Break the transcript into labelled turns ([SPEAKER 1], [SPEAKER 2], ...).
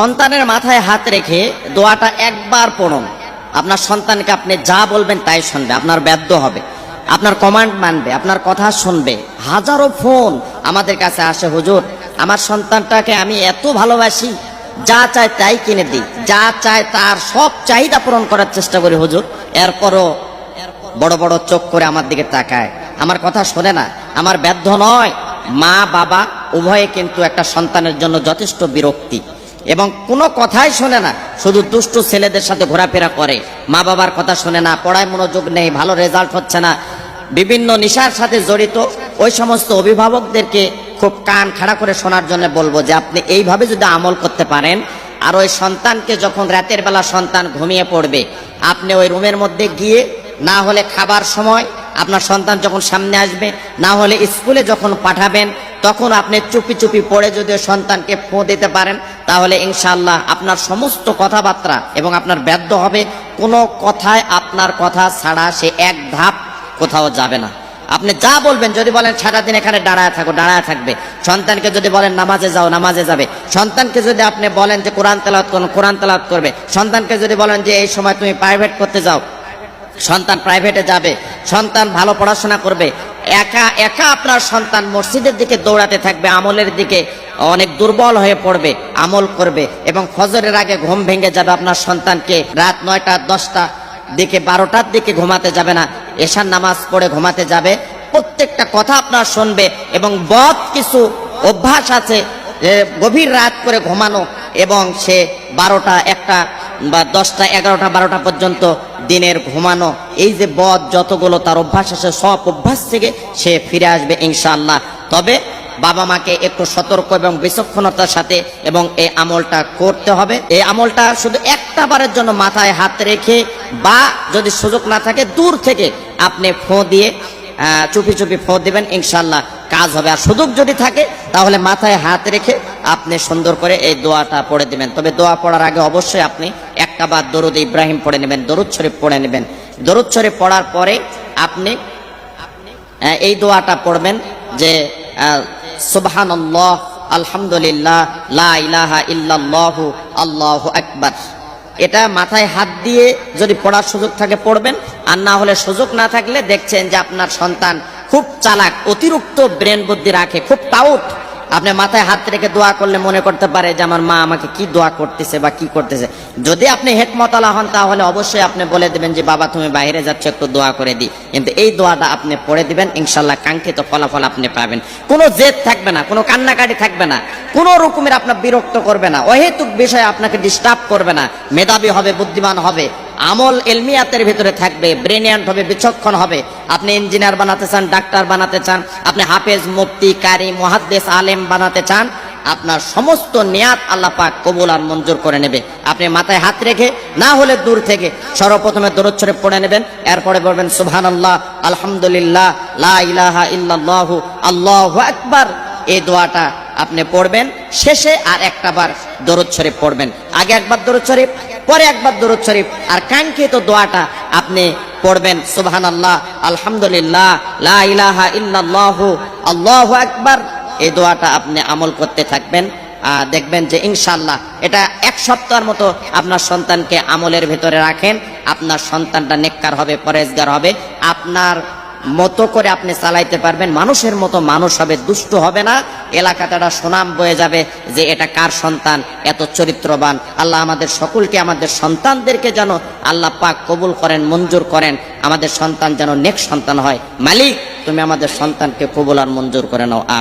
[SPEAKER 1] সন্তানের মাথায় হাত রেখে দোয়াটা একবার পড়ুন। আপনার সন্তানকে আপনি যা বলবেন তাই শুনবে, আপনার বাধ্য হবে, আপনার কমান্ড মানবে, আপনার কথা শুনবে। হাজারো ফোন আমাদের কাছে আসে, হুজুর আমার সন্তানটাকে আমি এত ভালোবাসি, যা চায় তাই কিনে দিই, যা চায় তার সব চাহিদা পূরণ করার চেষ্টা করি হুজুর, এরপরও বড় বড় চোখ করে আমার দিকে তাকায়, আমার কথা শোনে না, আমার বাধ্য নয়। মা বাবা উভয়ে কিন্তু একটা সন্তানের জন্য যথেষ্ট বিরক্তি, এবং কোনো কথাই শোনে না, শুধু দুষ্টু ছেলেদের সাথে ঘোরাফেরা করে, মা বাবার কথা শোনে না, পড়ায় মনোযোগ নেই, ভালো রেজাল্ট হচ্ছে না, বিভিন্ন নেশার সাথে জড়িত। ওই সমস্ত অভিভাবকদেরকে খুব কান খাড়া করে শোনার জন্য বলবো যে আপনি এইভাবে যদি আমল করতে পারেন, আর ওই সন্তানকে যখন রাতের বেলা সন্তান ঘুমিয়ে পড়বে, আপনি ওই রুমের মধ্যে গিয়ে, না হলে খাবার সময় আপনার সন্তান যখন সামনে আসবে, না হলে স্কুলে যখন পাঠাবেন, তখন আপনি চুপি চুপি পড়ে যদি সন্তানকে ফোঁ দিতে পারেন, তাহলে ইনশাআল্লাহ আপনার সমস্ত কথাবার্তা এবং আপনার বাধ্য হবে, কোনো কথায় আপনার কথা ছাড়া সে এক ধাপ কোথাও যাবে না। আপনি যা বলবেন, যদি বলেন সারাদিন এখানে দাঁড়ায় থাকো, দাঁড়ায় থাকবে। সন্তানকে যদি বলেন নামাজে যাও, নামাজে যাবে। সন্তানকে যদি আপনি বলেন যে কোরআন তেলাওয়াত করুন, কোরআন তেলাওয়াত করবে। সন্তানকে যদি বলেন যে এই সময় তুমি প্রাইভেট করতে যাও, সন্তান প্রাইভেটে যাবে। সন্তান ভালো পড়াশোনা করবে। একা একা আপনার সন্তান মসজিদের দিকে দৌড়াতে থাকবে, আমলের দিকে অনেক দুর্বল হয়ে পড়বে, আমল করবে, এবং ফজরের আগে ঘুম ভেঙে যাবে। আপনার সন্তানকে রাত 9টা 10টা দিকে 12টার দিকে ঘুমাতে যাবে না, এশার নামাজ পড়ে ঘুমাতে যাবে। প্রত্যেকটা কথা আপনার শুনবে, এবং বদ কিছু অভ্যাস আছে গভীর রাত করে ঘুমানো, এবং সে 12টা 1টা বা 10টা 11টা 12টা পর্যন্ত দিনের ঘুমানো, এই যে বদ যতগুলো তার অভ্যাস আছে, সব অভ্যাস থেকে সে ফিরে আসবে ইনশাআল্লাহ। তবে বাবা মাকে একটু সতর্ক এবং বিচক্ষণতার সাথে এবং এই আমলটা করতে হবে। এই আমলটা শুধু একটা বারের জন্য মাথায় হাত রেখে, বা যদি সুযোগ না থাকে দূর থেকে আপনি ফোঁ দিয়ে চুপি চুপি ফোঁ দিবেন, ইনশাআল্লাহ কাজ হবে। আর সুযোগ যদি থাকে তাহলে মাথায় হাত রেখে আপনি সুন্দর করে এই দোয়াটা পড়ে দিবেন। তবে দোয়া পড়ার আগে অবশ্যই আপনি একটা বার দরুদ ইব্রাহিম পড়ে নেবেন, দরুদ শরীফ পড়ে নেবেন। দরুদ শরীফ পড়ার পরে আপনি এই দোয়াটা পড়বেন যে সুবহানাল্লাহ, আলহামদুলিল্লাহ, লা ইলাহা ইল্লাল্লাহু, আল্লাহু আকবার। এটা মাথায় হাত দিয়ে যদি পড়ার সুযোগ থাকে পড়বেন, আর না হলে সুযোগ না থাকলে দেখছেন যে আপনার সন্তান খুব চালাক, অতিরিক্ত ব্রেন বুদ্ধি রাখে, খুব টাউট, আপনি মাথায় হাত রেখে দোয়া করলে মনে করতে পারে যে আমার মা আমাকে কি দোয়া করতেছে বা কি করতেছে। যদি আপনি হেকমতওয়ালা হন তাহলে অবশ্যই আপনি বলে দেবেন যে বাবা তুমি বাইরে যাচ্ছ, একটু দোয়া করে দিই। কিন্তু এই দোয়াটা আপনি পড়ে দিবেন, ইনশাআল্লাহ কাঙ্ক্ষিত ফলাফল আপনি পাবেন। কোনো জেদ থাকবে না, কোনো কান্নাকাটি থাকবে না, কোনো রকমের আপনার বিরক্ত করবে না, অহেতুক বিষয়ে আপনাকে ডিস্টার্ব করবে না। মেধাবী হবে, বুদ্ধিমান হবে, আমল এলমিয়াতের ভিতরে থাকবে, ব্রেনিয়ান্ট হবে, বিচক্ষণ হবে। আপনি ইঞ্জিনিয়ার বানাতে চান, ডাক্তার বানাতে চান, আপনি হাফেজ, মুফতি, কারি, মুহাদ্দিস, আলেম বানাতে চান, আপনার সমস্ত নিয়াত আল্লাহ পাক কবুল আর মঞ্জুর করে নেবে। আপনি মাথায় হাত রেখে, না হলে দূর থেকে সর্বপ্রথমে দরুদ শরীফ পড়ে নেবেন, এরপরে বলবেন সুবহানাল্লাহ, আলহামদুলিল্লাহ, লা ইলাহা ইল্লাল্লাহু, আল্লাহু আকবার। এই দোয়াটা আপনি পড়বেন। শেষে আর একটা বার দরুদ শরীফ পড়বেন। আগে একবার দরুদ শরীফ, পরে একবার দরুদ শরীফ, আর কাঙ্ক্ষিত দোয়াটা আপনি পড়বেন সুবহানাল্লাহ, আলহামদুলিল্লাহ, লা ইলাহা ইল্লাল্লাহু, আল্লাহু আকবার। এই দোয়াটা আপনি আমল করতে থাকবেন, দেখবেন যে ইনশাআল্লাহ এটা 1 সপ্তাহের মতো আপনার সন্তানকে আমলের ভিতরে রাখেন, আপনার সন্তানটা নেককার হবে, পরেজগার হবে, আপনার মতো করে আপনি চালাইতে পারবেন, মানুষের মতো মানুষ হবে, দুষ্ট হবে না, এলাকাটা সুনাম বয়ে যাবে যে এটা কার সন্তান, এত চরিত্রবান। আল্লাহ আমাদের সকলকে, আমাদের সন্তানদেরকে যেন আল্লাহ পাক কবুল করেন, মঞ্জুর করেন, আমাদের সন্তান যেন নেক সন্তান হয়। মালিক তুমি আমাদের সন্তানকে কবুল আর মঞ্জুর করে নাও, আমিন।